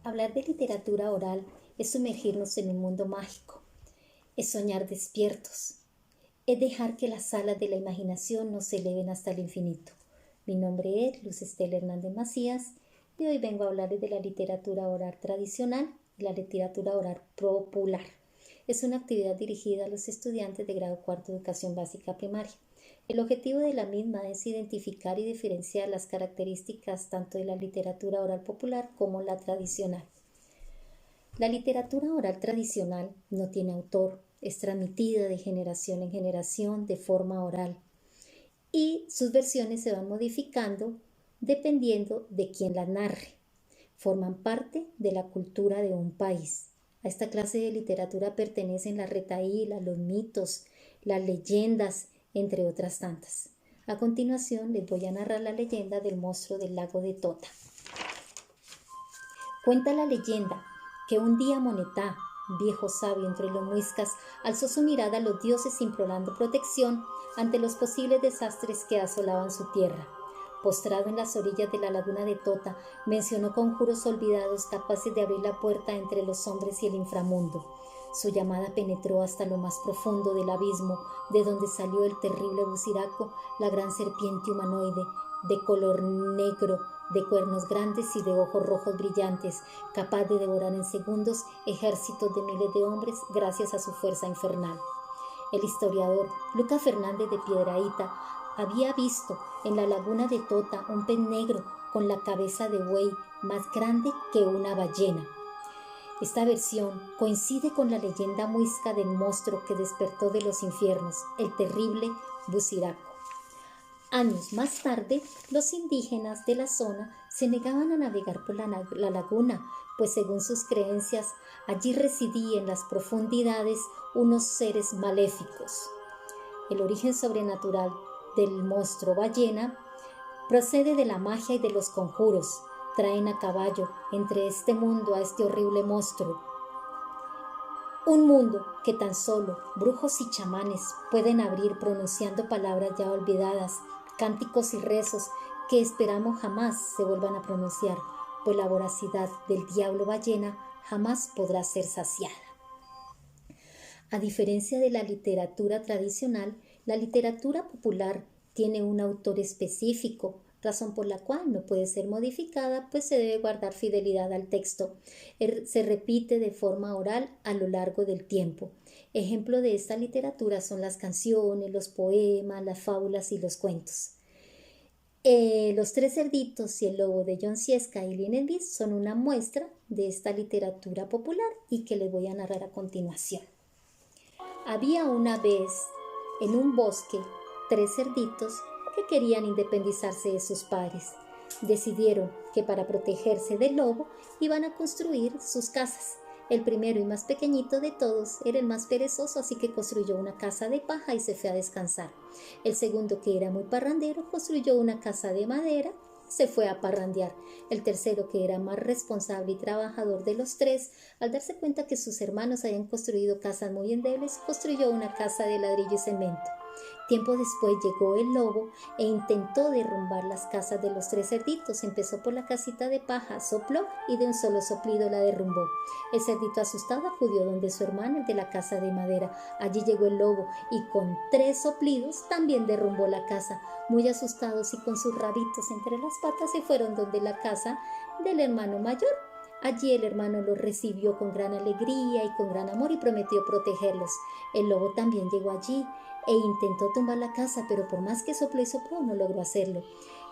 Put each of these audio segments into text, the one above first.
Hablar de literatura oral es sumergirnos en un mundo mágico, es soñar despiertos, es dejar que las alas de la imaginación nos eleven hasta el infinito. Mi nombre es Luz Estela Hernández Macías y hoy vengo a hablarles de la literatura oral tradicional y la literatura oral popular. Es una actividad dirigida a los estudiantes de grado cuarto de educación básica primaria. El objetivo de la misma es identificar y diferenciar las características tanto de la literatura oral popular como la tradicional. La literatura oral tradicional no tiene autor, es transmitida de generación en generación de forma oral y sus versiones se van modificando dependiendo de quién las narre. Forman parte de la cultura de un país. A esta clase de literatura pertenecen la retahíla, los mitos, las leyendas, entre otras tantas. A continuación les voy a narrar la leyenda del monstruo del lago de Tota. Cuenta la leyenda que un día Monetá, viejo sabio entre los muiscas, alzó su mirada a los dioses implorando protección ante los posibles desastres que asolaban su tierra. Postrado en las orillas de la laguna de Tota, mencionó conjuros olvidados capaces de abrir la puerta entre los hombres y el inframundo. Su llamada penetró hasta lo más profundo del abismo, de donde salió el terrible Buciraco, la gran serpiente humanoide, de color negro, de cuernos grandes y de ojos rojos brillantes, capaz de devorar en segundos ejércitos de miles de hombres gracias a su fuerza infernal. El historiador Lucas Fernández de Piedrahíta había visto en la laguna de Tota un pez negro con la cabeza de buey más grande que una ballena. Esta versión coincide con la leyenda muisca del monstruo que despertó de los infiernos, el terrible Buciraco. Años más tarde, los indígenas de la zona se negaban a navegar por la laguna, pues según sus creencias, allí residían en las profundidades unos seres maléficos. El origen sobrenatural del monstruo ballena procede de la magia y de los conjuros. Traen a caballo entre este mundo a este horrible monstruo. Un mundo que tan solo brujos y chamanes pueden abrir pronunciando palabras ya olvidadas, cánticos y rezos que esperamos jamás se vuelvan a pronunciar, pues la voracidad del diablo ballena jamás podrá ser saciada. A diferencia de la literatura tradicional, la literatura popular tiene un autor específico, razón por la cual no puede ser modificada, pues se debe guardar fidelidad al texto. Se repite de forma oral a lo largo del tiempo. Ejemplo de esta literatura son las canciones, los poemas, las fábulas y los cuentos. Los tres cerditos y el lobo de John Sciesca y Lynn Ellis son una muestra de esta literatura popular y que les voy a narrar a continuación. Había una vez en un bosque tres cerditos que querían independizarse de sus padres. Decidieron que para protegerse del lobo iban a construir sus casas. El primero y más pequeñito de todos era el más perezoso, así que construyó una casa de paja y se fue a descansar. El segundo, que era muy parrandero, construyó una casa de madera y se fue a parrandear. El tercero, que era más responsable y trabajador de los tres, al darse cuenta que sus hermanos habían construido casas muy endebles, construyó una casa de ladrillo y cemento. Tiempo después llegó el lobo e intentó derrumbar las casas de los tres cerditos. Empezó por la casita de paja, sopló y de un solo soplido la derrumbó. El cerdito asustado acudió donde su hermano, el de la casa de madera. Allí llegó el lobo y con tres soplidos también derrumbó la casa. Muy asustados y con sus rabitos entre las patas se fueron donde la casa del hermano mayor. Allí el hermano los recibió con gran alegría y con gran amor y prometió protegerlos. El lobo también llegó allí e intentó tumbar la casa, pero por más que sopló y sopló no logró hacerlo.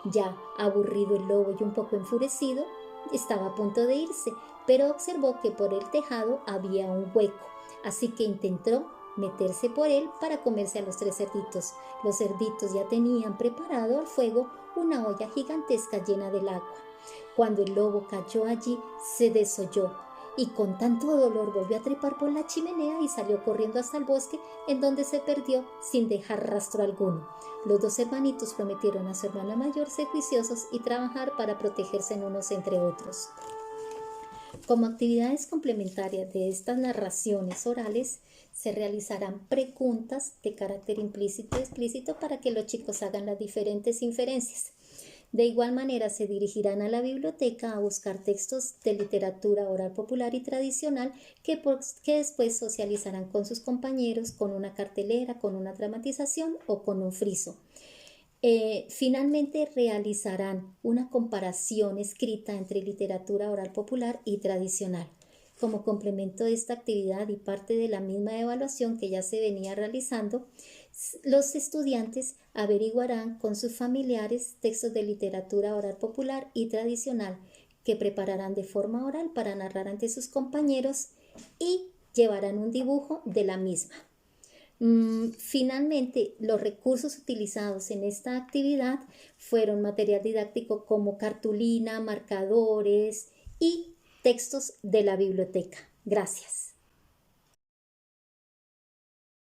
Ya aburrido el lobo y un poco enfurecido, estaba a punto de irse, pero observó que por el tejado había un hueco, así que intentó meterse por él para comerse a los tres cerditos. Los cerditos ya tenían preparado al fuego una olla gigantesca llena del agua. Cuando el lobo cayó allí, se desolló y con tanto dolor volvió a trepar por la chimenea y salió corriendo hasta el bosque, en donde se perdió sin dejar rastro alguno. Los dos hermanitos prometieron a su hermana mayor ser juiciosos y trabajar para protegerse unos entre otros. Como actividades complementarias de estas narraciones orales, se realizarán preguntas de carácter implícito y explícito para que los chicos hagan las diferentes inferencias. De igual manera, se dirigirán a la biblioteca a buscar textos de literatura oral popular y tradicional que después socializarán con sus compañeros con una cartelera, con una dramatización o con un friso. Finalmente realizarán una comparación escrita entre literatura oral popular y tradicional. Como complemento de esta actividad y parte de la misma evaluación que ya se venía realizando, los estudiantes averiguarán con sus familiares textos de literatura oral popular y tradicional que prepararán de forma oral para narrar ante sus compañeros y llevarán un dibujo de la misma. Finalmente, los recursos utilizados en esta actividad fueron material didáctico como cartulina, marcadores y textos de la biblioteca. Gracias.